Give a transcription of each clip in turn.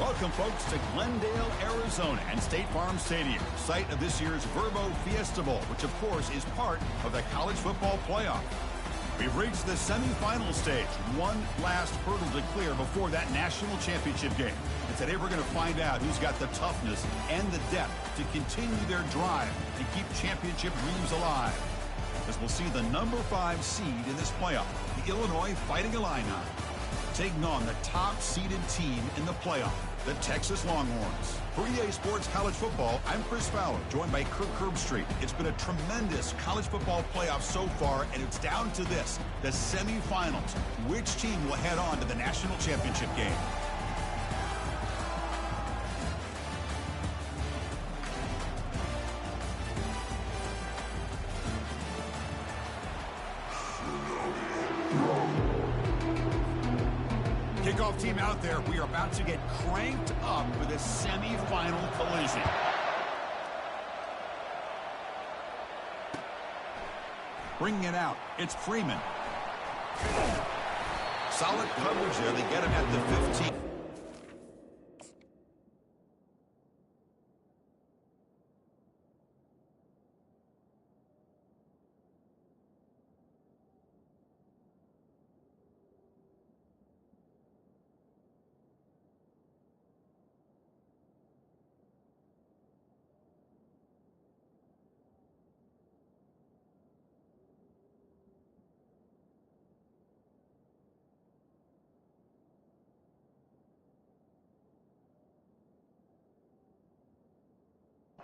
Welcome, folks, to Glendale, Arizona and State Farm Stadium, site of this year's Verbo Fiesta Bowl, which, of course, is part of the college football playoff. We've reached the semifinal stage, one last hurdle to clear before that national championship game. And today we're going to find out who's got the toughness and the depth to continue their drive to keep championship dreams alive. As we'll see the number 5 seed in this playoff, the Illinois Fighting Illini, taking on the top-seeded team in the playoff, the Texas Longhorns. For EA Sports College Football, I'm Chris Fowler, joined by Kirk Herbstreit. It's been a tremendous college football playoff so far, and it's down to this, the semifinals. Which team will head on to the national championship game? Kickoff team out there. We are about to get cranked up for the semi-final collision. Bringing it out, it's Freeman. Solid coverage there. They get him at the 15.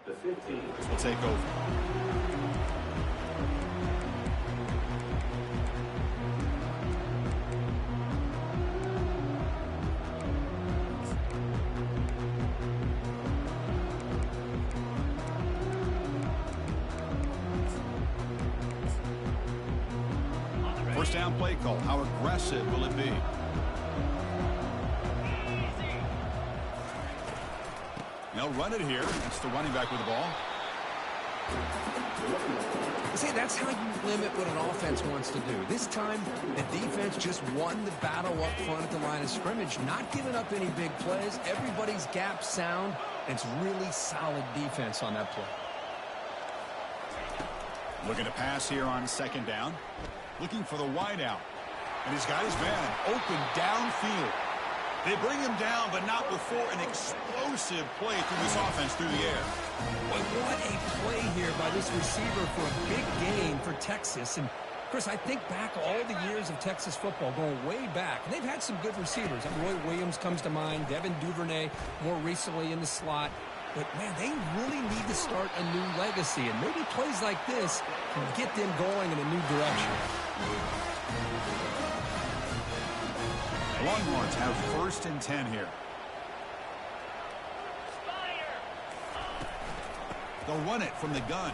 The 15 will take over. First down play call. How aggressive will it be? They'll run it here. It's the running back with the ball. See, that's how you limit what an offense wants to do. This time, the defense just won the battle up front at the line of scrimmage, not giving up any big plays. Everybody's gap sound, and it's really solid defense on that play. Looking to pass here on second down. Looking for the wide out. And he's got his man open downfield. They bring him down, but not before an explosive play through this offense through the air. But what a play here by this receiver for a big gain for Texas. And, Chris, I think back all the years of Texas football, going way back. They've had some good receivers. Roy Williams comes to mind, Devin Duvernay more recently in the slot. But, man, they really need to start a new legacy. And maybe plays like this can get them going in a new direction. Longhorns have first and 10 here. They'll run it from the gun.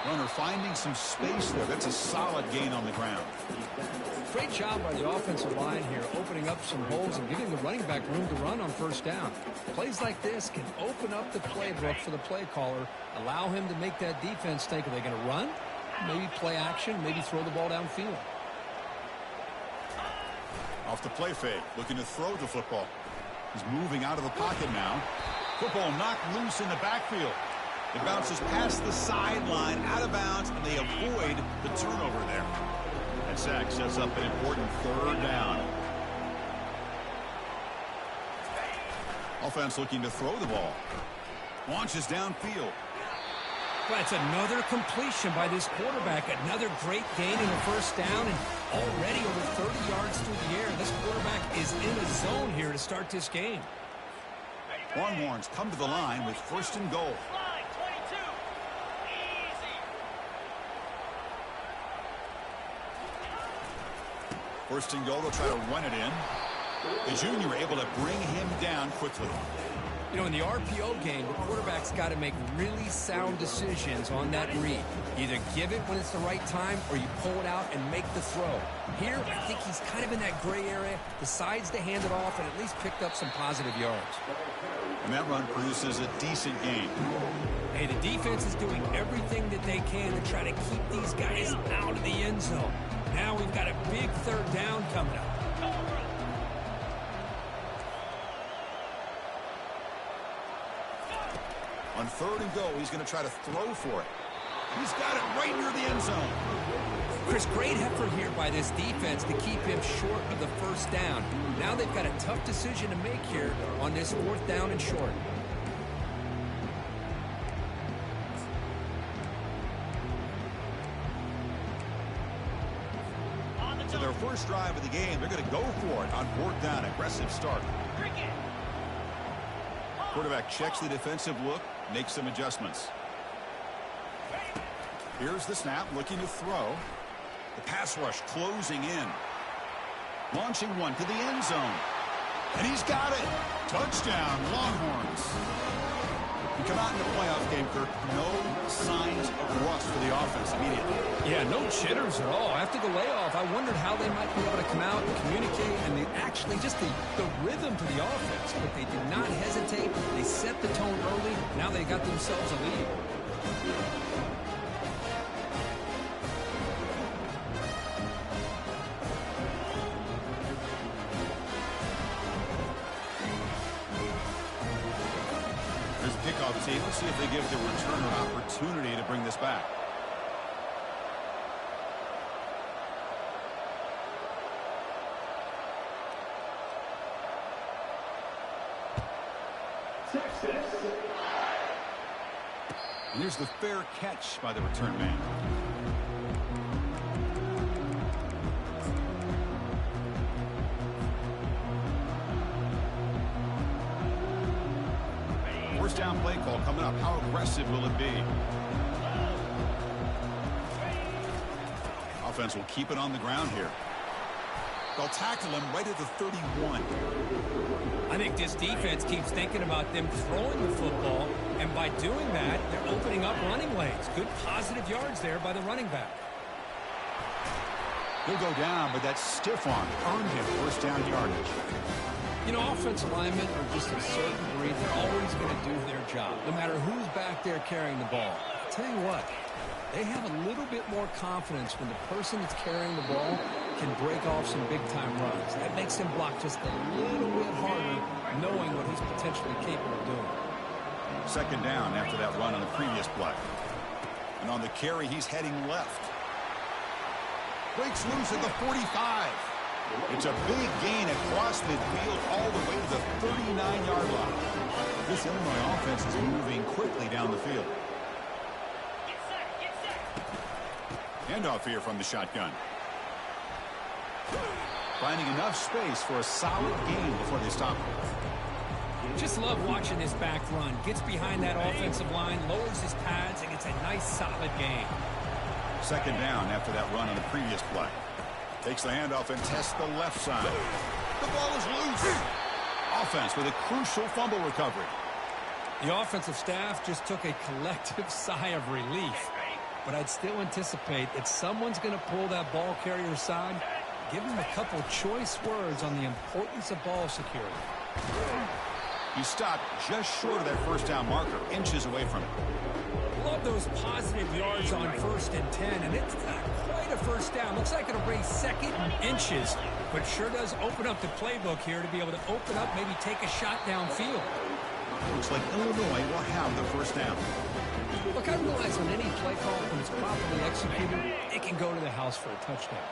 Runner finding some space there. That's a solid gain on the ground. Great job by the offensive line here, opening up some holes and giving the running back room to run on first down. Plays like this can open up the playbook for the play caller, allow him to make that defense think, are they going to run? Maybe play action, maybe throw the ball downfield. Off the play fake, looking to throw the football. He's moving out of the pocket now. Football knocked loose in the backfield. It bounces past the sideline, out of bounds, and they avoid the turnover there. That sack sets up an important third down. Offense looking to throw the ball. Launches downfield. Well, it's another completion by this quarterback. Another great gain in the first down, and already over 30 yards through the air. This quarterback is in a zone here to start this game. Longhorns come to the line with first and goal. First and goal, they'll try to run it in. The junior able to bring him down quickly. You know, in the RPO game, the quarterback's got to make really sound decisions on that read. Either give it when it's the right time or you pull it out and make the throw. Here, I think he's kind of in that gray area, decides to hand it off and at least picked up some positive yards. And that run produces a decent gain. Hey, the defense is doing everything that they can to try to keep these guys out of the end zone. Now we've got a big third down coming up. On 3rd and goal, he's going to try to throw for it. He's got it right near the end zone. Chris, great effort here by this defense to keep him short of the first down. Now they've got a tough decision to make here on this 4th down and short. So their first drive of the game, they're going to go for it on 4th down. Aggressive start. Quarterback checks the defensive look, makes some adjustments. Here's the snap, looking to throw. The pass rush closing in. Launching one to the end zone. And he's got it. Touchdown, Longhorns. We come out in the playoff game, Kirk. No signs of rust for the offense immediately. Yeah, no jitters at all. After the layoff, I wondered how they might be able to come out and communicate and actually just the rhythm to the offense. But they did not hesitate. They set the tone early. Now they got themselves a lead. Kickoff team. Let's see if they give the returner an opportunity to bring this back. And here's the fair catch by the return man. First down play call coming up. How aggressive will it be? Offense will keep it on the ground here. They'll tackle him right at the 31. I think this defense keeps thinking about them throwing the football, and by doing that, they're opening up running lanes. Good positive yards there by the running back. He'll go down, but that stiff arm earned him first down yardage. You know, offensive linemen are just a certain breed. They're always going to do their job, no matter who's back there carrying the ball. I'll tell you what, they have a little bit more confidence when the person that's carrying the ball can break off some big-time runs. That makes him block just a little bit harder, knowing what he's potentially capable of doing. Second down after that run on the previous play. And on the carry, he's heading left. Breaks loose at the 45. It's a big gain across midfield all the way to the 39-yard line. This Illinois offense is moving quickly down the field. Handoff here from the shotgun. Finding enough space for a solid gain before they stop him. Just love watching this back run. Gets behind that offensive line, lowers his pads, and gets a nice solid gain. Second down after that run on the previous play. Takes the handoff and tests the left side. The ball is loose. Offense with a crucial fumble recovery. The offensive staff just took a collective sigh of relief. But I'd still anticipate that someone's going to pull that ball carrier aside, give him a couple choice words on the importance of ball security. He stopped just short of that first down marker, inches away from it. Love those positive yards on 1st and 10, and it's not quite a first down. Looks like it'll raise second and inches, but sure does open up the playbook here to be able to open up, maybe take a shot downfield. Looks like Illinois will have the first down. Look, I realize on any play call, when it's properly executed, it can go to the house for a touchdown.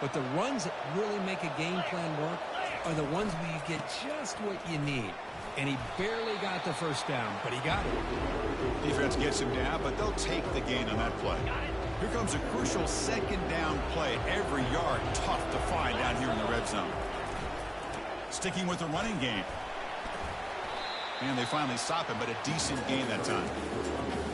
But the runs that really make a game plan work are the ones where you get just what you need. And he barely got the first down, but he got it. Defense gets him down, but they'll take the gain on that play. Here comes a crucial second down play. Every yard tough to find down here in the red zone. Sticking with the running game. And they finally stop him, but a decent gain that time.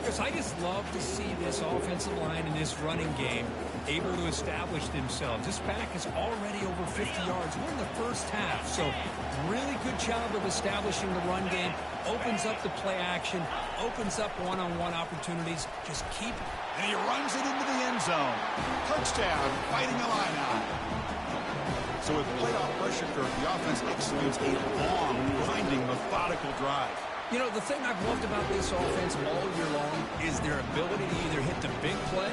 Because I just love to see this offensive line in this running game able to establish themselves. This back is already over 50 yards. We're in the first half, so really good job of establishing the run game. Opens up the play action, opens up one-on-one opportunities. Just keep. And he runs it into the end zone. Touchdown, fighting the line out. So with playoff pressure, Kirk, the offense executes a long, grinding, methodical drive. You know, the thing I've loved about this offense all year long is their ability to either hit the big play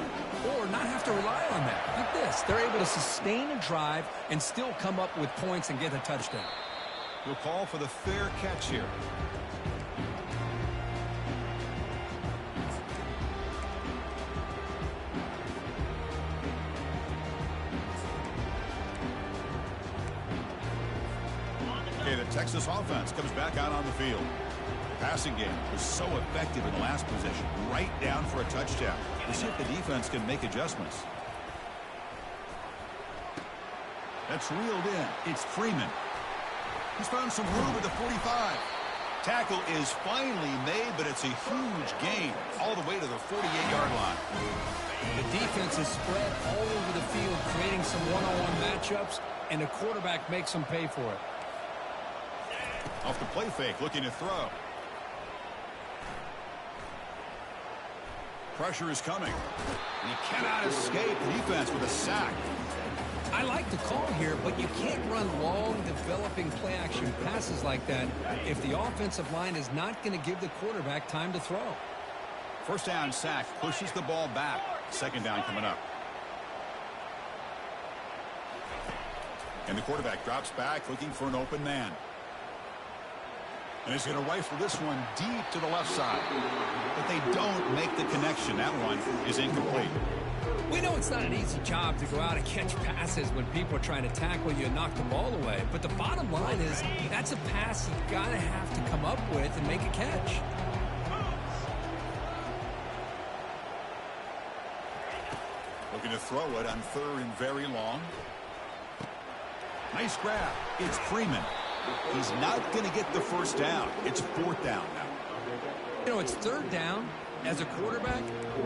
or not have to rely on that. Like this, they're able to sustain a drive and still come up with points and get a Texas offense comes back out on the field. Passing game was so effective in the last possession, right down for a touchdown. We'll see if the defense can make adjustments. That's reeled in. It's Freeman. He's found some room at the 45. Tackle is finally made, but it's a huge gain all the way to the 48-yard line. The defense is spread all over the field, creating some one-on-one matchups, and the quarterback makes them pay for it. Off the play fake, looking to throw. Pressure is coming. And he cannot escape the defense with a sack. I like the call here, but you can't run long, developing play-action passes like that if the offensive line is not going to give the quarterback time to throw. First down sack pushes the ball back. Second down coming up. And the quarterback drops back looking for an open man. And he's going to rifle this one deep to the left side. But they don't make the connection. That one is incomplete. We know it's not an easy job to go out and catch passes when people are trying to tackle you and knock the ball away. But the bottom line is that's a pass you've got to have to come up with and make a catch. Looking to throw it on third and very long. Nice grab. It's Freeman. He's not going to get the first down. It's fourth down now. You know, it's third down. As a quarterback,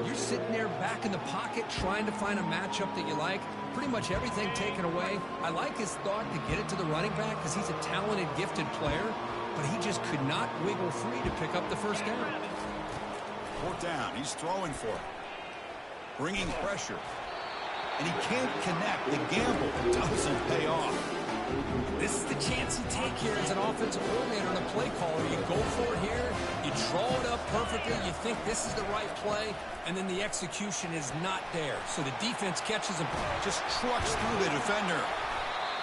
you're sitting there back in the pocket trying to find a matchup that you like. Pretty much everything taken away. I like his thought to get it to the running back because he's a talented, gifted player, but he just could not wiggle free to pick up the first down. Fourth down. He's throwing for it. Bringing pressure. And he can't connect. The gamble doesn't pay off. This is the chance you take here as an offensive coordinator and a play caller. You go for it here. You draw it up perfectly. You think this is the right play, and then the execution is not there. So the defense catches him. Just trucks through the defender.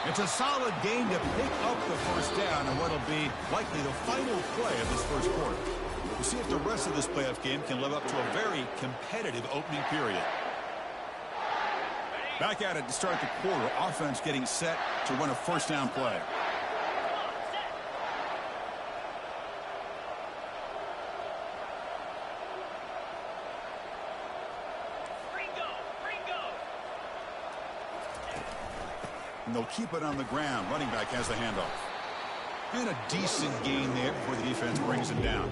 It's a solid gain to pick up the first down and what'll be likely the final play of this first quarter. We'll see if the rest of this playoff game can live up to a very competitive opening period. Back at it to start the quarter. Offense getting set to run a first down play. And they'll keep it on the ground. Running back has the handoff. And a decent gain there before the defense brings him down.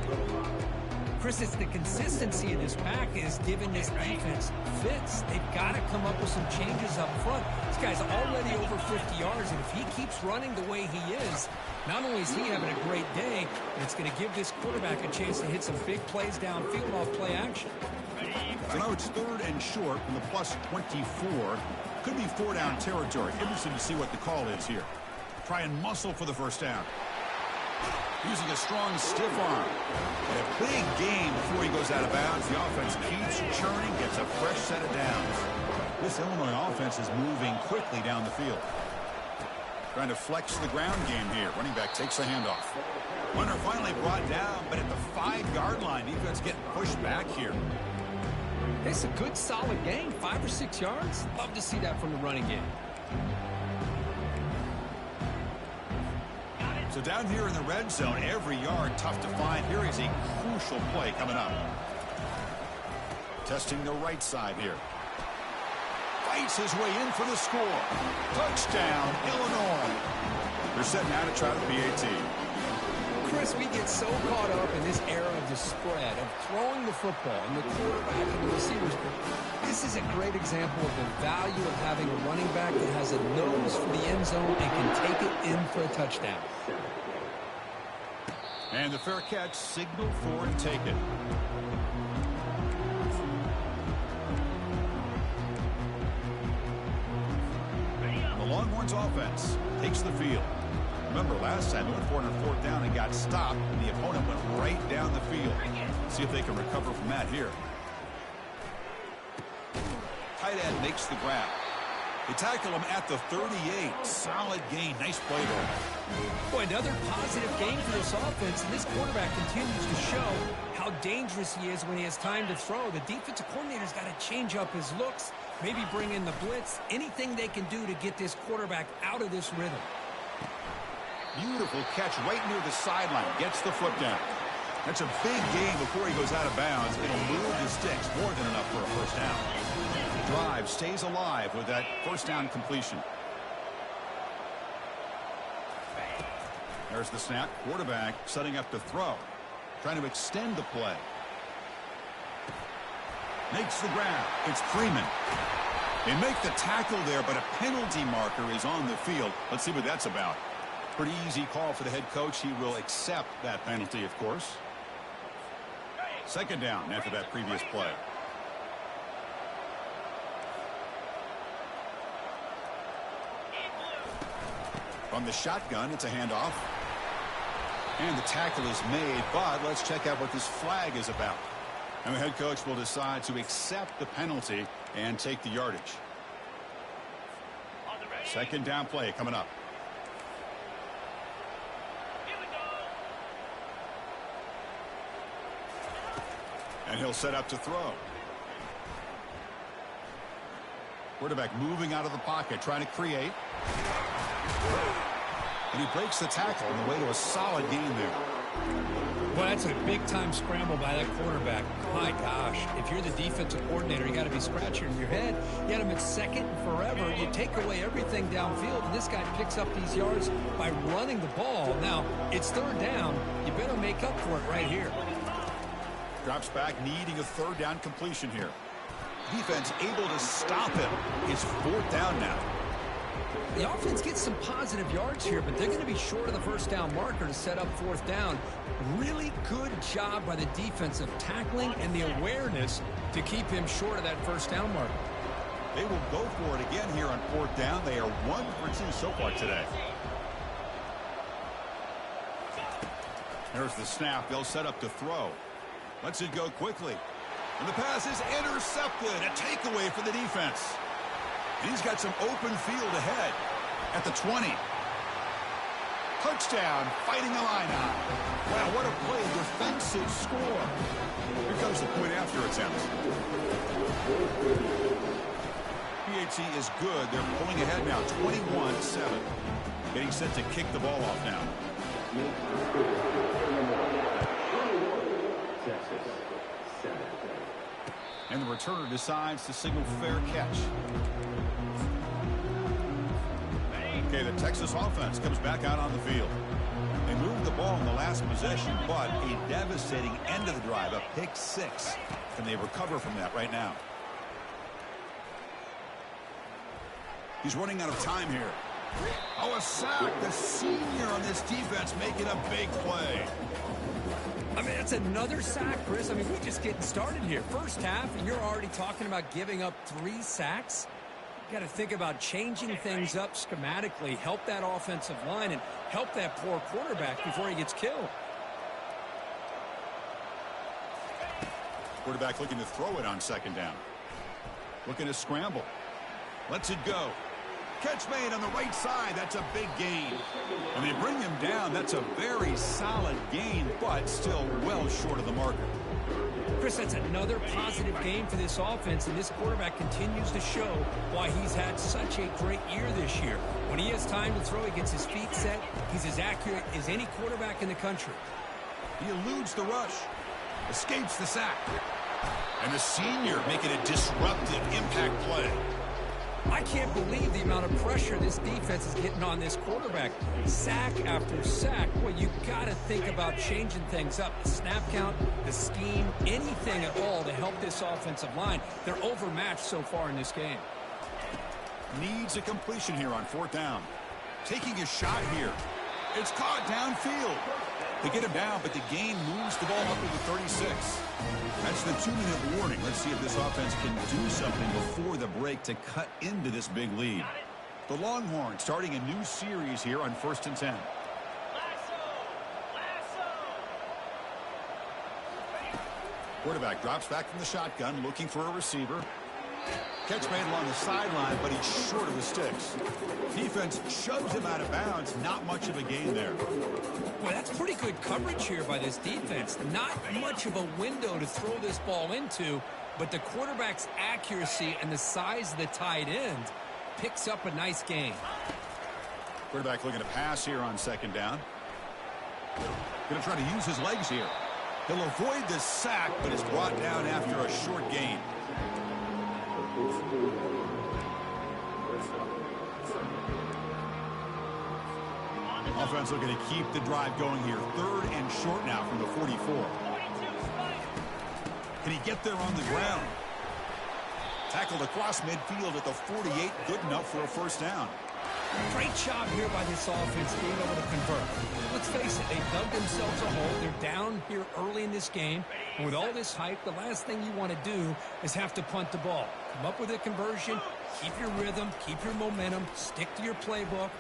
Chris, it's the consistency of this pack is giving this defense fits. They've got to come up with some changes up front. This guy's already over 50 yards, and if he keeps running the way he is, not only is he having a great day, but it's going to give this quarterback a chance to hit some big plays downfield off play action. So now it's third and short from the plus 24. Could be four down territory. Interesting to see what the call is here. Try and muscle for the first down. Using a strong stiff arm. And a big gain before he goes out of bounds. The offense keeps churning, gets a fresh set of downs. This Illinois offense is moving quickly down the field. Trying to flex the ground game here. Running back takes the handoff. Runner finally brought down, but at the 5-yard line, defense getting pushed back here. It's a good, solid gain, 5 or 6 yards. Love to see that from the running game. So down here in the red zone, every yard tough to find. Here is a crucial play coming up. Testing the right side here. Fights his way in for the score. Touchdown, Illinois. They're setting out to try the PAT. Chris, we get so caught up in this era of the spread, of throwing the football and the quarterback and the receivers. This is a great example of the value of having a running back that has a nose for the end zone and can take it in for a touchdown. And the fair catch signaled for and taken. The Longhorns offense takes the field. Remember last time they went for it on fourth down and got stopped, and the opponent went right down the field. See if they can recover from that here. Tight end makes the grab. They tackle him at the 38. Solid gain. Nice play there. Boy, another positive game for this offense, and this quarterback continues to show how dangerous he is when he has time to throw. The defensive coordinator's got to change up his looks, maybe bring in the blitz, anything they can do to get this quarterback out of this rhythm. Beautiful catch right near the sideline. Gets the foot down. That's a big gain before he goes out of bounds. It'll move the sticks. More than enough for a first down. The drive stays alive with that first down completion. There's the snap. Quarterback setting up to throw. Trying to extend the play. Makes the grab. It's Freeman. They make the tackle there, but a penalty marker is on the field. Let's see what that's about. Pretty easy call for the head coach. He will accept that penalty, of course. Second down after that previous play. From the shotgun, it's a handoff. And the tackle is made, but let's check out what this flag is about. And the head coach will decide to accept the penalty and take the yardage. Second down play coming up. And he'll set up to throw. Quarterback moving out of the pocket, trying to create. And he breaks the tackle on the way to a solid gain there. Well, that's a big-time scramble by that quarterback. My gosh, if you're the defensive coordinator, you got to be scratching your head. You had him at second and forever. You take away everything downfield, and this guy picks up these yards by running the ball. Now, it's third down. You better make up for it right here. Drops back, needing a third down completion here. Defense able to stop him. It's fourth down now. The offense gets some positive yards here, but they're going to be short of the first down marker to set up fourth down. Really good job by the defense of tackling and the awareness to keep him short of that first down marker. They will go for it again here on fourth down. They are 1 for 2 so far today. There's the snap. They'll set up to throw. Lets it go quickly. And the pass is intercepted. A takeaway for the defense. He's got some open field ahead at the 20. Touchdown, fighting the line out. Wow, what a play. Defensive score. Here comes the point after attempt. PAT is good. They're pulling ahead now, 21-7. Getting set to kick the ball off now. And the returner decides to signal fair catch. Okay, the Texas offense comes back out on the field. They moved the ball in the last possession, but a devastating end of the drive, a pick six. Can they recover from that right now? He's running out of time here. Oh, a sack. The senior on this defense making a big play. I mean, that's another sack, Chris. I mean, we're just getting started here. First half, and you're already talking about giving up 3 sacks. You got to think about changing things up schematically, help that offensive line, and help that poor quarterback before he gets killed. Quarterback looking to throw it on second down. Looking to scramble. Lets it go. Catch made on the right side. That's a big gain. And they bring him down. That's a very solid gain, but still well short of the marker. Chris, that's another positive game for this offense, and this quarterback continues to show why he's had such a great year this year. When he has time to throw, he gets his feet set. He's as accurate as any quarterback in the country. He eludes the rush. Escapes the sack. And the senior making a disruptive impact play. I can't believe the amount of pressure this defense is getting on this quarterback. Sack after sack. Well, you got to think about changing things up. The snap count, the scheme, anything at all to help this offensive line. They're overmatched so far in this game. Needs a completion here on fourth down. Taking a shot here. It's caught downfield. They get him down, but the gain moves the ball up to the 36. That's the 2-minute warning. Let's see if this offense can do something before the break to cut into this big lead. The Longhorns starting a new series here on 1st and 10. Quarterback drops back from the shotgun, looking for a receiver. Catch made along the sideline, but he's short of the sticks. Defense shoves him out of bounds. Not much of a gain there. Well, that's pretty good coverage here by this defense. Not much of a window to throw this ball into, but the quarterback's accuracy and the size of the tight end picks up a nice gain. Quarterback looking to pass here on second down. Going to try to use his legs here. He'll avoid the sack, but it's brought down after a short gain. Offense looking to keep the drive going here. Third and short now from the 44. Can he get there on the ground? Tackled across midfield at the 48. Good enough for a first down. Great job here by this offense being able to convert. Let's face it, they've dug themselves a hole. They're down here early in this game. And with all this hype, the last thing you want to do is have to punt the ball. Come up with a conversion, keep your rhythm, keep your momentum, stick to your playbook.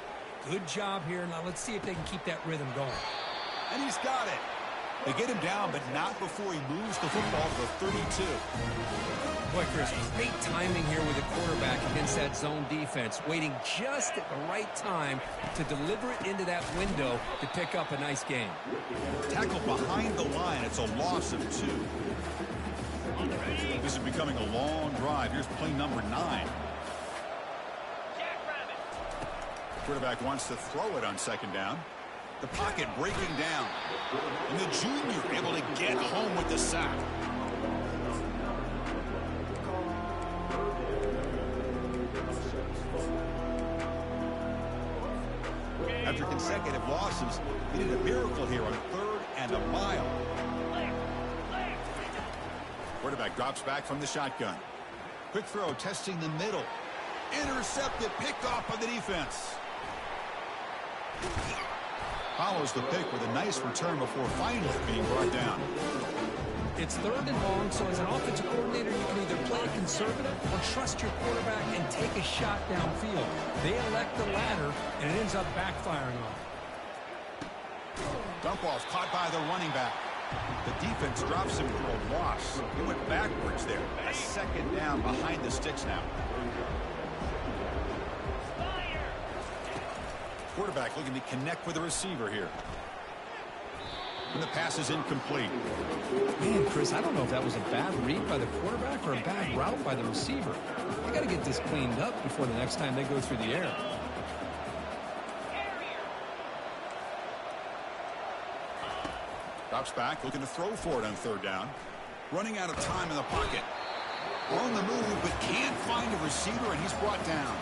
Good job here. Now let's see if they can keep that rhythm going. And he's got it. They get him down, but not before he moves the football to the 32. Boy, Chris, great timing here with the quarterback against that zone defense, waiting just at the right time to deliver it into that window to pick up a nice game. Tackle behind the line. It's a loss of 2. This is becoming a long drive. Here's play number 9. Quarterback wants to throw it on second down. The pocket breaking down. And the junior able to get home with the sack. After consecutive losses, he did a miracle here on 3rd and a mile. Quarterback drops back from the shotgun. Quick throw testing the middle. Intercepted, picked off by the defense. Follows the pick with a nice return before finally being brought down. It's 3rd and long, so as an offensive coordinator, you can either play conservative or trust your quarterback and take a shot downfield. They elect the latter, and it ends up backfiring on them. Dump off caught by the running back. The defense drops him for a loss. He went backwards there. A second down behind the sticks now. Quarterback looking to connect with the receiver here. And the pass is incomplete. Man, Chris, I don't know if that was a bad read by the quarterback or a bad route by the receiver. They got to get this cleaned up before the next time they go through the air. Drops back, looking to throw for it on 3rd down. Running out of time in the pocket. On the move, but can't find a receiver, and he's brought down.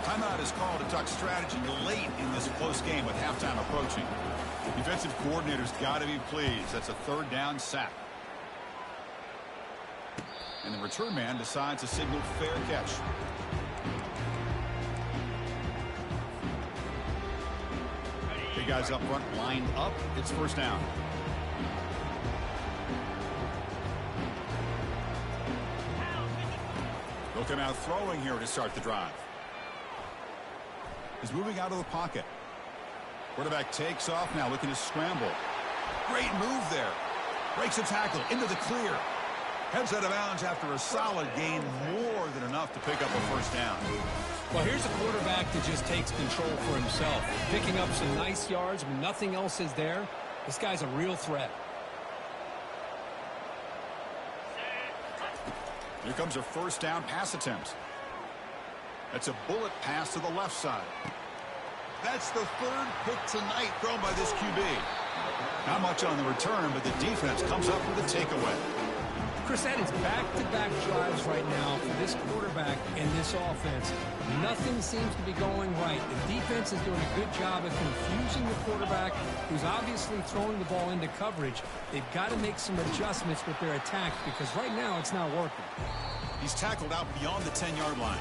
Timeout is called to talk strategy late in this close game with halftime approaching. Defensive coordinator's got to be pleased. That's a 3rd down sack. And the return man decides to signal fair catch. Big guys up front lined up. It's first down. They'll come out throwing here to start the drive. He's moving out of the pocket. Quarterback takes off now, looking to scramble. Great move there. Breaks a tackle into the clear. Heads out of bounds after a solid gain, more than enough to pick up a first down. Well, here's a quarterback that just takes control for himself. Picking up some nice yards when nothing else is there. This guy's a real threat. Here comes a first down pass attempt. That's a bullet pass to the left side. That's the 3rd pick tonight thrown by this QB. Not much on the return, but the defense comes up with a takeaway. Chris, that is back-to-back drives right now for this quarterback and this offense. Nothing seems to be going right. The defense is doing a good job of confusing the quarterback, who's obviously throwing the ball into coverage. They've got to make some adjustments with their attack because right now it's not working. He's tackled out beyond the 10-yard line.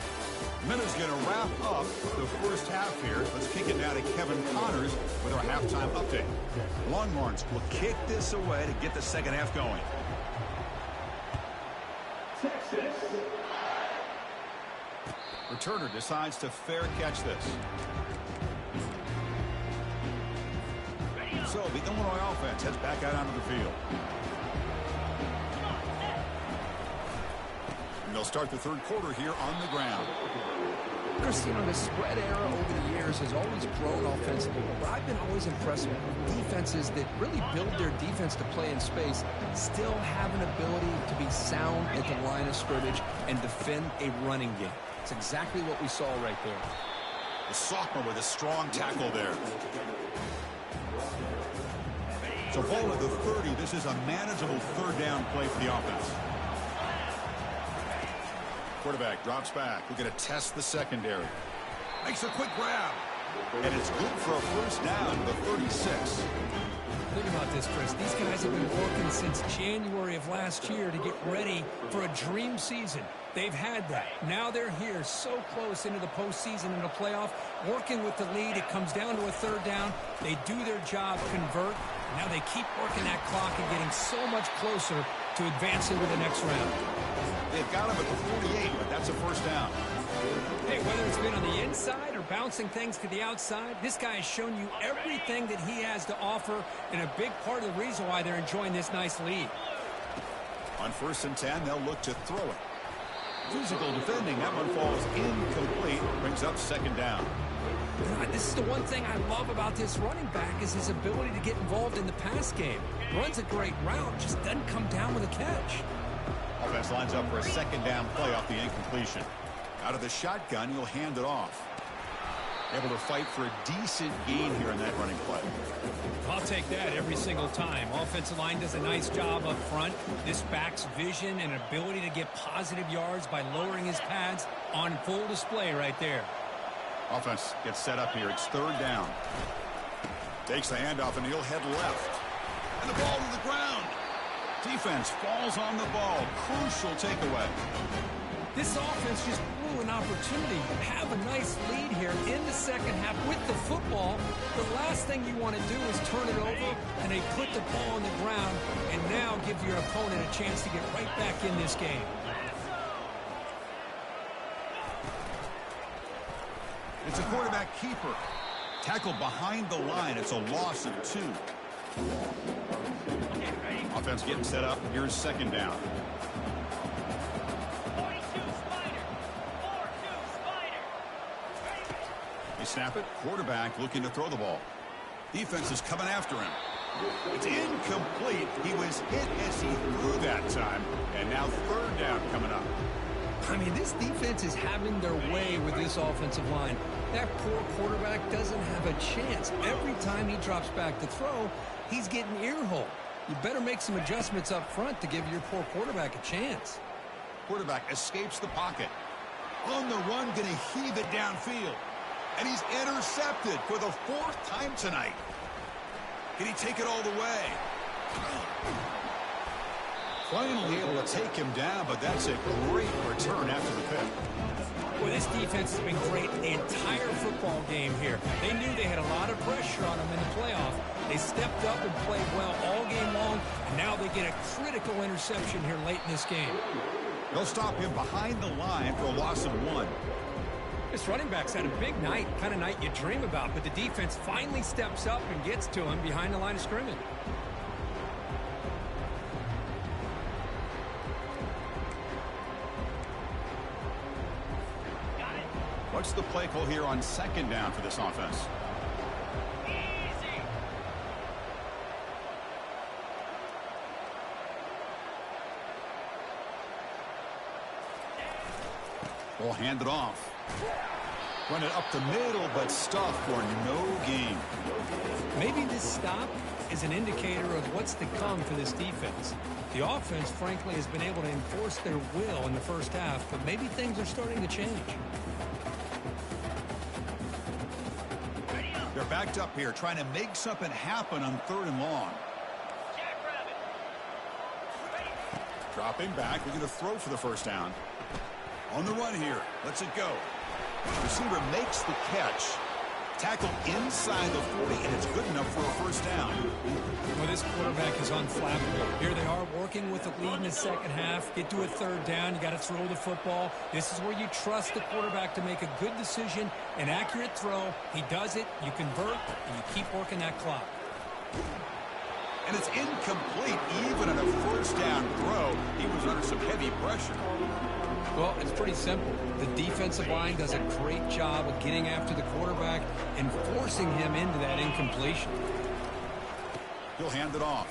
Miller's going to wrap up the first half here. Let's kick it now to Kevin Connors with our halftime update. Longhorns will kick this away to get the second half going. Texas. Returner decides to fair catch this. So the Illinois offense heads back out onto the field. And they'll start the 3rd quarter here on the ground. Chris, you know, the spread era over the years has always grown offensively, but I've been always impressed with defenses that really build their defense to play in space, still have an ability to be sound at the line of scrimmage and defend a running game. It's exactly what we saw right there. The sophomore with a strong tackle there. So ball at the 30. This is a manageable third down play for the offense. Quarterback drops back. We're going to test the secondary. Makes a quick grab. And it's good for a first down, the 36. Think about this, Chris. These guys have been working since January of last year to get ready for a dream season. They've had that. Now they're here so close into the postseason and the playoff, working with the lead. It comes down to a third down. They do their job, convert. Now they keep working that clock and getting so much closer to advancing to the next round. They've got him at the 48, but that's a first down. Hey, whether it's been on the inside or bouncing things to the outside, this guy has shown you everything that he has to offer, and a big part of the reason why they're enjoying this nice lead. On 1st and 10, they'll look to throw it. Physical defending. That one falls incomplete. Brings up second down. God, this is the one thing I love about this running back is his ability to get involved in the pass game. Runs a great route, just doesn't come down with a catch. Offense lines up for a second down play off the incompletion. Out of the shotgun, he'll hand it off. Able to fight for a decent gain here in that running play. I'll take that every single time. Offensive line does a nice job up front. This back's vision and ability to get positive yards by lowering his pads on full display right there. Offense gets set up here. It's third down. Takes the handoff, and he'll head left. And the ball to the ground. Defense falls on the ball. Crucial takeaway. This offense just blew an opportunity to have a nice lead here in the second half with the football. The last thing you want to do is turn it over, and they put the ball on the ground and now give your opponent a chance to get right back in this game. It's a quarterback keeper. Tackled behind the line. It's a loss of 2. Offense getting set up. Here's second down. They snap it. Quarterback looking to throw the ball. Defense is coming after him. It's incomplete. He was hit as he threw that time. And now third down coming up. I mean, this defense is having their way with this offensive line. That poor quarterback doesn't have a chance. Every time he drops back to throw, he's getting ear-hole. You better make some adjustments up front to give your poor quarterback a chance. Quarterback escapes the pocket. On the run, going to heave it downfield. And he's intercepted for the 4th time tonight. Can he take it all the way? Finally able to take him down, but that's a great return after the pick. Well, this defense has been great the entire football game here. They knew they had a lot of pressure on them in the playoff. They stepped up and played well all game long, and now they get a critical interception here late in this game. They'll stop him behind the line for a loss of 1. This running back's had a big night, kind of night you dream about, but the defense finally steps up and gets to him behind the line of scrimmage. What's the play call here on second down for this offense? Easy. We'll hand it off. Run it up the middle, but stuffed for no gain. Maybe this stop is an indicator of what's to come for this defense. The offense, frankly, has been able to enforce their will in the first half, but maybe things are starting to change. They're backed up here, trying to make something happen on 3rd and long. Dropping back. We're going to throw for the first down. On the run here. Lets it go. Receiver makes the catch. Tackle inside the 40, and it's good enough for a first down. Well, this quarterback is unflappable. Here they are working with the lead in the second half. Get to a third down. You got to throw the football. This is where you trust the quarterback to make a good decision, an accurate throw. He does it. You convert, and you keep working that clock. And it's incomplete. Even on a first down throw, he was under some heavy pressure. Well, it's pretty simple. The defensive line does a great job of getting after the quarterback and forcing him into that incompletion. He'll hand it off.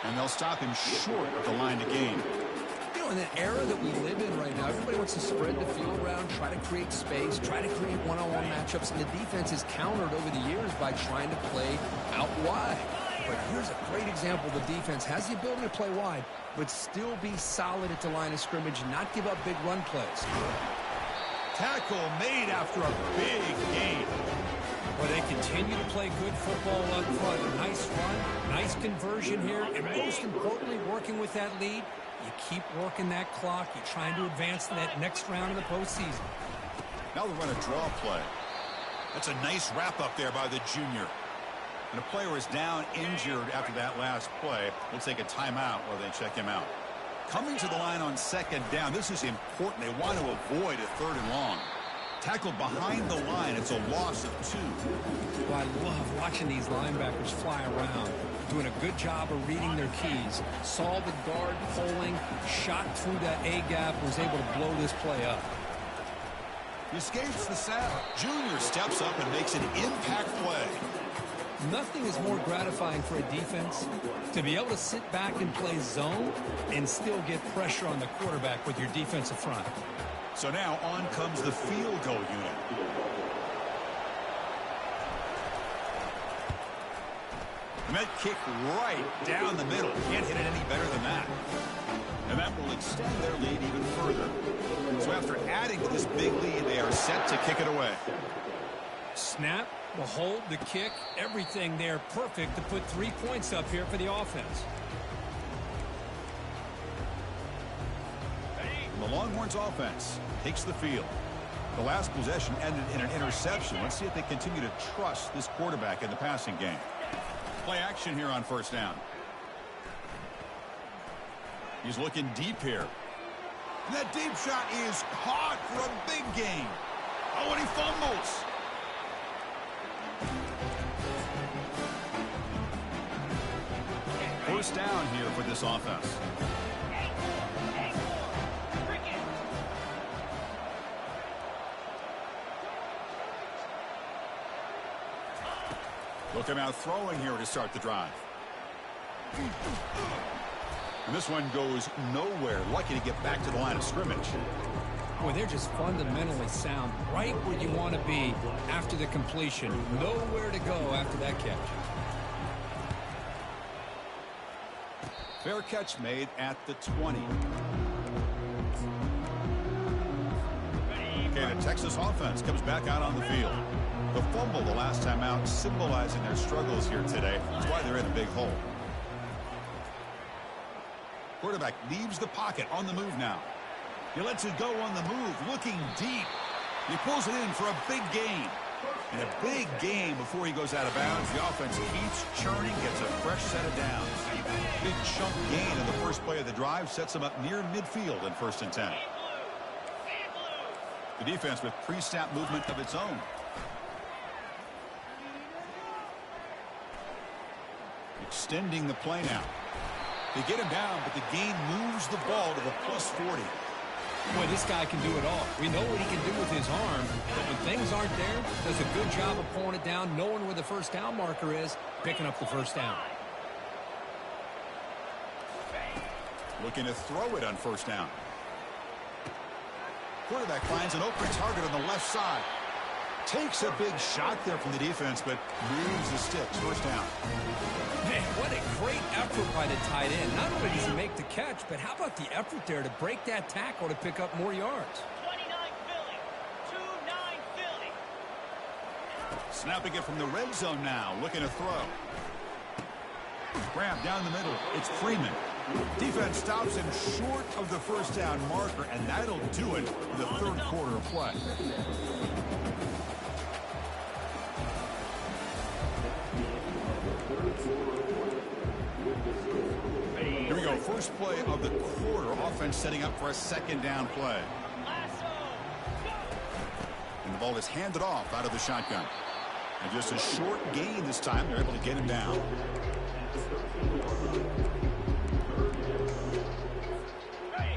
And they'll stop him short of the line to gain. You know, in the era that we live in right now, everybody wants to spread the field around, try to create space, try to create one-on-one matchups, and the defense is countered over the years by trying to play out wide. But here's a great example. The defense has the ability to play wide, but still be solid at the line of scrimmage, not give up big run plays. Tackle made after a big gain. Well, they continue to play good football up front. Nice run, nice conversion here, and most importantly, working with that lead, you keep working that clock. You're trying to advance to that next round of the postseason. Now they'll run a draw play. That's a nice wrap-up there by the junior. And a player is down injured after that last play. We'll take a timeout while they check him out. Coming to the line on second down. This is important. They want to avoid a third and long. Tackled behind the line. It's a loss of 2. Well, I love watching these linebackers fly around. Doing a good job of reading their keys. Saw the guard pulling, shot through that A-gap, was able to blow this play up. He escapes the sack. Junior steps up and makes an impact play. Nothing is more gratifying for a defense to be able to sit back and play zone and still get pressure on the quarterback with your defensive front. So now on comes the field goal unit. And that kick right down the middle. Can't hit it any better than that. And that will extend their lead even further. So after adding to this big lead, they are set to kick it away. Snap, the hold, the kick, everything there perfect to put 3 points up here for the offense. And the Longhorns offense takes the field. The last possession ended in an interception. Let's see if they continue to trust this quarterback in the passing game. Play action here on first down. He's looking deep here. And that deep shot is caught for a big gain. Oh, and he fumbles. First down here for this offense. Look him out throwing here to start the drive. And this one goes nowhere. Lucky to get back to the line of scrimmage. Boy, they're just fundamentally sound. Right where you want to be after the completion. Nowhere to go after that catch. Fair catch made at the 20. Okay, the Texas offense comes back out on the field. The fumble the last time out, symbolizing their struggles here today. That's why they're in a big hole. Quarterback leaves the pocket on the move now. He lets it go on the move, looking deep. He pulls it in for a big gain. And a big gain before he goes out of bounds. The offense keeps churning, gets a fresh set of downs. Big chunk gain in the first play of the drive sets him up near midfield in 1st and 10. The defense with pre-snap movement of its own. Extending the play now. They get him down, but the gain moves the ball to the +40. Boy, this guy can do it all. We know what he can do with his arm, but when things aren't there, does a good job of pulling it down, knowing where the first down marker is, picking up the first down. Looking to throw it on first down. Quarterback finds an open target on the left side. Takes a big shot there from the defense, but moves the sticks. First down. Man, what a great effort by the tight end. Not only does he make the catch, but how about the effort there to break that tackle to pick up more yards? 29 Philly. 2-9 Philly. Snapping it from the red zone now. Looking to throw. Grab down the middle. It's Freeman. Defense stops him short of the first down marker, and that'll do it for the third quarter of play. Here we go. First play of the quarter. Offense setting up for a second down play. And the ball is handed off out of the shotgun. And just a short gain this time. They're able to get him down.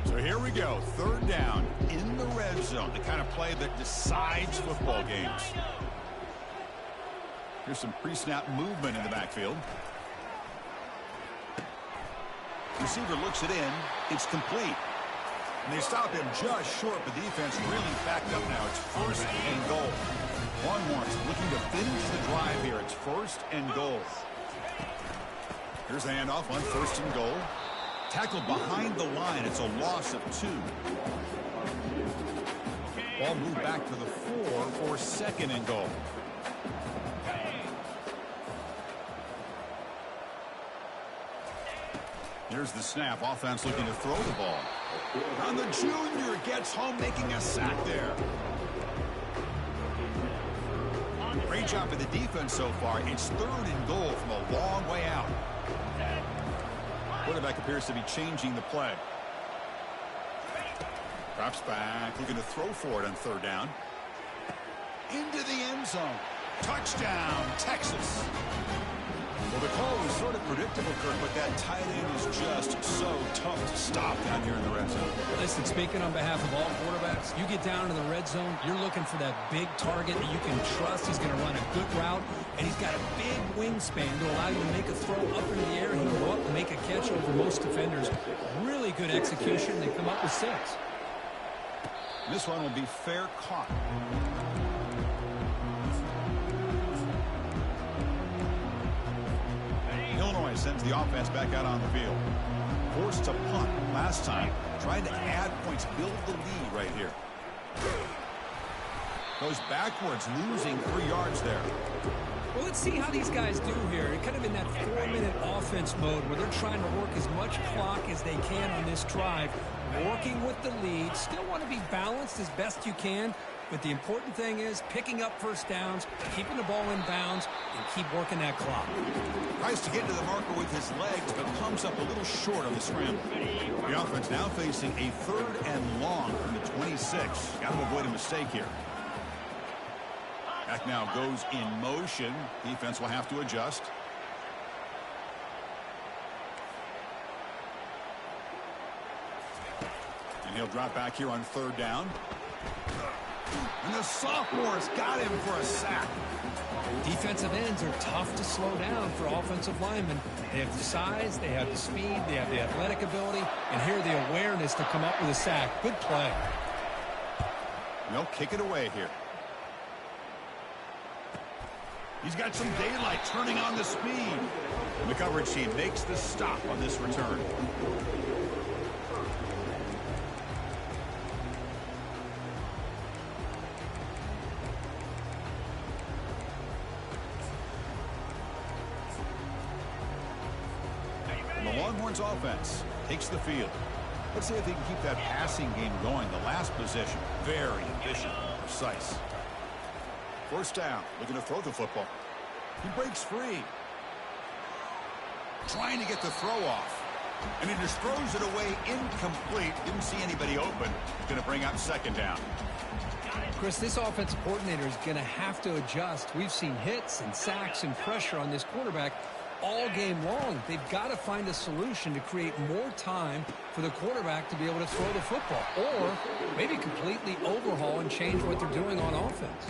So here we go. Third down in the red zone. The kind of play that decides football games. Here's some pre-snap movement in the backfield. Receiver looks it in. It's complete. And they stop him just short, but the defense really backed up now. It's 1st and goal. Longhorns looking to finish the drive here. It's 1st and goal. Here's the handoff on 1st and goal. Tackled behind the line. It's a loss of 2. Ball moved back to the 4 for 2nd and goal. Here's the snap. Offense looking to throw the ball. And the junior gets home, making a sack there. Great job for the defense so far. It's 3rd and goal from a long way out. Quarterback appears to be changing the play. Drops back, looking to throw for it on 3rd down. Into the end zone. Touchdown, Texas. Well, the call was sort of predictable, Kirk, but that tight end is just so tough to stop down here in the red zone. Listen, speaking on behalf of all quarterbacks, you get down to the red zone, you're looking for that big target that you can trust. He's going to run a good route, and he's got a big wingspan to allow you to make a throw up in the air. He can go up and make a catch over most defenders. Really good execution. They come up with 6. This one will be fair caught. Illinois sends the offense back out on the field. Forced to punt last time. Trying to add points, build the lead right here. Goes backwards, losing 3 yards there. Well, let's see how these guys do here. Kind of in that 4-minute offense mode where they're trying to work as much clock as they can on this drive. Working with the lead. Still want to be balanced as best you can. But the important thing is picking up 1st downs, keeping the ball in bounds, and keep working that clock. Tries to get to the marker with his legs, but comes up a little short on the scramble. The offense now facing a 3rd and long from the 26. Got to avoid a mistake here. Back now goes in motion. Defense will have to adjust. And he'll drop back here on 3rd down. And the sophomore's got him for a sack. Defensive ends are tough to slow down for offensive linemen. They have the size, they have the speed, they have the athletic ability, and here the awareness to come up with a sack. Good play. And they'll kick it away here. He's got some daylight, turning on the speed. And the coverage team makes the stop on this return. Longhorns offense takes the field. Let's see if they can keep that passing game going. The last possession, very efficient, precise. 1st down, looking to throw the football. He breaks free. Trying to get the throw off. And he just throws it away incomplete. Didn't see anybody open. Going to bring up 2nd down. Chris, this offensive coordinator is going to have to adjust. We've seen hits and sacks and pressure on this quarterback all game long. They've got to find a solution to create more time for the quarterback to be able to throw the football, or maybe completely overhaul and change what they're doing on offense.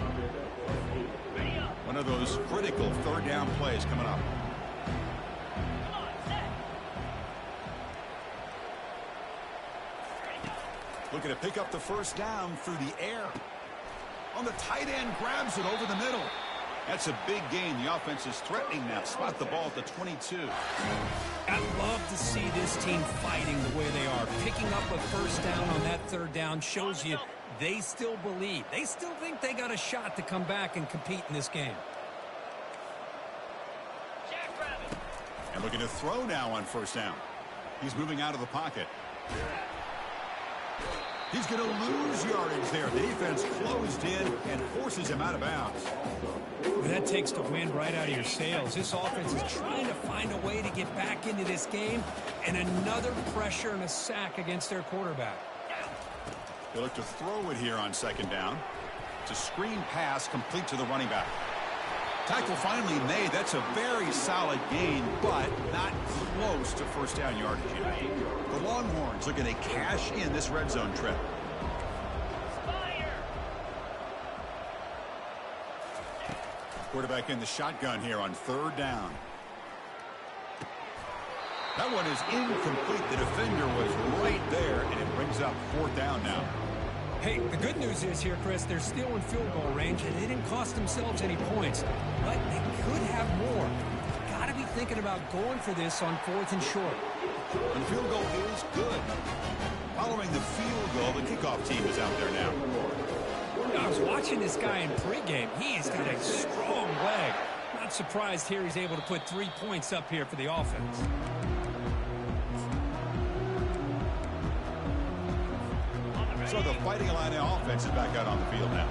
One of those critical 3rd down plays coming up. Looking to pick up the 1st down through the air. On the tight end, grabs it over the middle. That's a big gain. The offense is threatening now. Spot the ball at the 22. I'd love to see this team fighting the way they are. Picking up a 1st down on that 3rd down shows you they still believe. They still think they got a shot to come back and compete in this game. And looking to throw now on 1st down. He's moving out of the pocket. He's going to lose yardage there. The defense closed in and forces him out of bounds. Well, that takes the wind right out of your sails. This offense is trying to find a way to get back into this game, and another pressure and a sack against their quarterback. They look to throw it here on 2nd down. It's a screen pass complete to the running back. Tackle finally made. That's a very solid gain, but not close to 1st down yardage yet. The Longhorns looking to cash in this red zone trip. Quarterback in the shotgun here on 3rd down. That one is incomplete. The defender was right there, and it brings brings up 4th down now. Hey, the good news is here, Chris, they're still in field goal range, and they didn't cost themselves any points. But they could have more. Got to be thinking about going for this on 4th and short. And the field goal is good. Following the field goal, the kickoff team is out there now. I was watching this guy in pregame. He's got a strong leg. Not surprised here he's able to put 3 points up here for the offense. So the Fighting Illini offense is back out on the field now.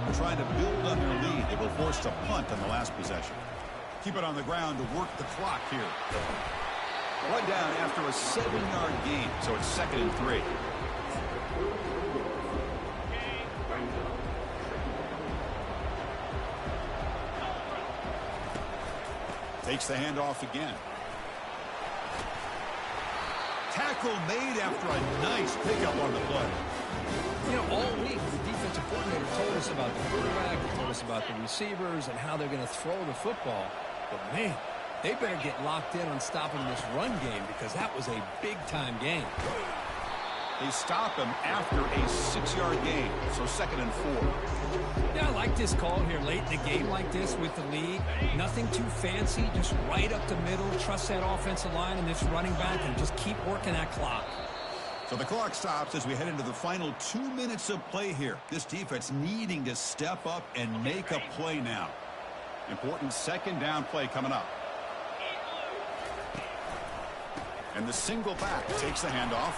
They're trying to build on their lead. They were forced to punt on the last possession. Keep it on the ground to work the clock here. One down after a 7-yard gain, so it's 2nd and 3. Takes the handoff again. Tackle made after a nice pickup on the play. You know, all week the defensive coordinator told us about the quarterback, he told us about the receivers and how they're going to throw the football. But, man, they better get locked in on stopping this run game because that was a big-time game. They stop him after a 6-yard gain, so 2nd and 4. Yeah, I like this call here late in the game like this with the lead. Nothing too fancy, just right up the middle. Trust that offensive line and this running back and just keep working that clock. So the clock stops as we head into the final 2 minutes of play here. This defense needing to step up and make a play now. Important 2nd down play coming up. And the single back takes the handoff.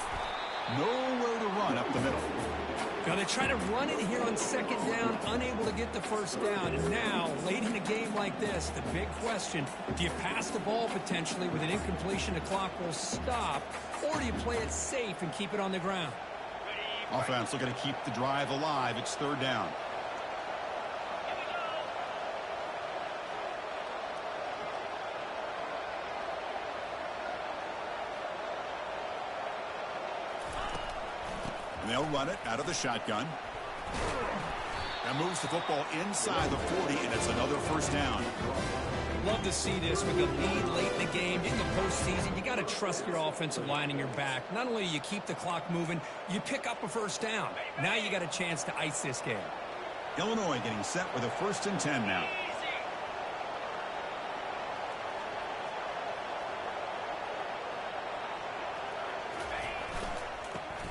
Nowhere to run up the middle. Now they try to run it here on 2nd down, unable to get the 1st down. And now, late in a game like this, the big question, do you pass the ball potentially with an incompletion, the clock will stop, or do you play it safe and keep it on the ground? Offense looking to keep the drive alive. It's 3rd down. And they'll run it out of the shotgun. That moves the football inside the 40, and it's another 1st down. Love to see this with the lead late in the game. In the postseason, you got to trust your offensive line in your back. Not only do you keep the clock moving, you pick up a 1st down. Now you got a chance to ice this game. Illinois getting set with a 1st and 10 now.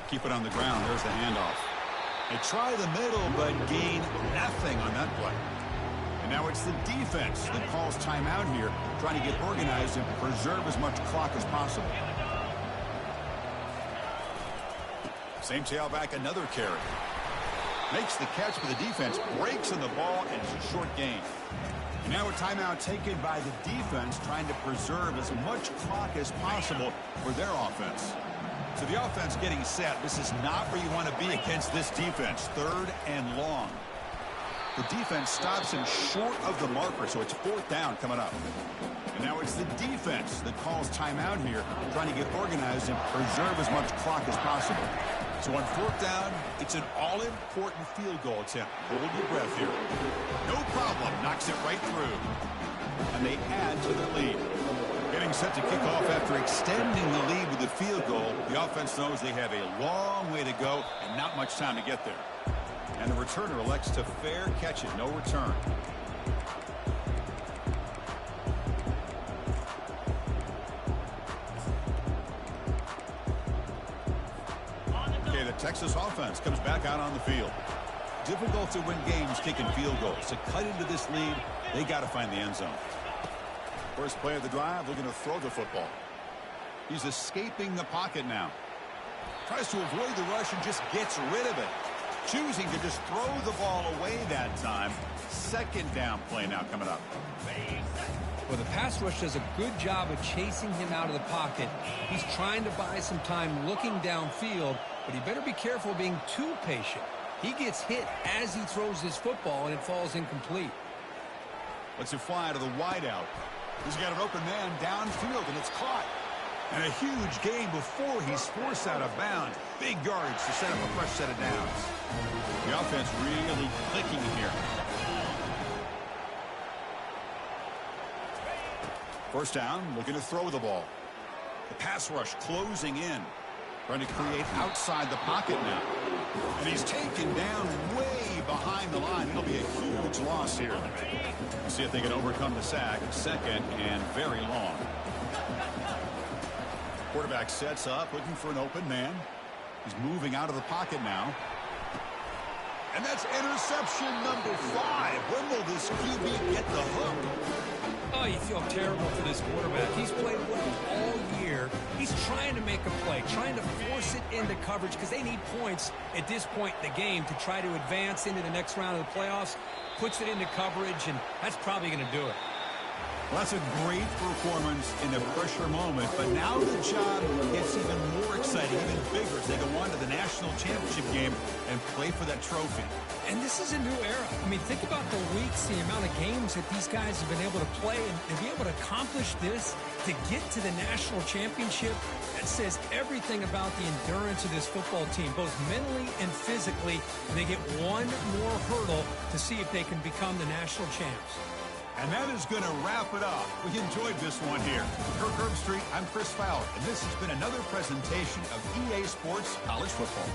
Keep it on the ground. There's the handoff. They try the middle, but gain nothing on that play. And now it's the defense that calls timeout here, trying to get organized and preserve as much clock as possible. Same tailback, another carry. Makes the catch, but the defense breaks on the ball, and it's a short gain. And now a timeout taken by the defense, trying to preserve as much clock as possible for their offense. So the offense getting set. This is not where you want to be against this defense. 3rd and long. The defense stops him short of the marker, so it's 4th down coming up. And now it's the defense that calls timeout here, trying to get organized and preserve as much clock as possible. So on 4th down, it's an all-important field goal attempt. Hold your breath here. No problem. Knocks it right through. And they add to the lead. Getting set to kick off after extending the lead with the field goal. The offense knows they have a long way to go and not much time to get there. And the returner elects to fair catch it. No return. Okay, the Texas offense comes back out on the field. Difficult to win games kicking field goals. To cut into this lead, they got to find the end zone. First play of the drive, looking to throw the football. He's escaping the pocket now. Tries to avoid the rush and just gets rid of it. Choosing to just throw the ball away that time. 2nd down play now coming up. Well, the pass rush does a good job of chasing him out of the pocket. He's trying to buy some time looking downfield, but he better be careful being too patient. He gets hit as he throws his football, and it falls incomplete. Lets it fly to the wideout. He's got an open man downfield, and it's caught. And a huge gain before he's forced out of bounds. Big yardage to set up a fresh set of downs. The offense really clicking here. 1st down, looking to throw the ball. The pass rush closing in. Trying to create outside the pocket now. And he's taken down way behind the line. It'll be a huge loss here. We'll see if they can overcome the sack. Second and very long. Quarterback sets up, looking for an open man. He's moving out of the pocket now. And that's interception number 5. When will this QB get the hook? Oh, you feel terrible for this quarterback. He's played well all year. He's trying to make a play, trying to force it into coverage because they need points at this point in the game to try to advance into the next round of the playoffs. Puts it into coverage, and that's probably going to do it. Well, that's a great performance in a pressure moment, but now the job gets even more exciting, even bigger as they go on to the national championship game and play for that trophy. And this is a new era. I mean, think about the weeks, the amount of games that these guys have been able to play and be able to accomplish this, to get to the national championship. That says everything about the endurance of this football team, both mentally and physically. And they get one more hurdle to see if they can become the national champs. And that is going to wrap it up. We enjoyed this one here. For Kirk Herbstreit, I'm Chris Fowler, and this has been another presentation of EA Sports College Football.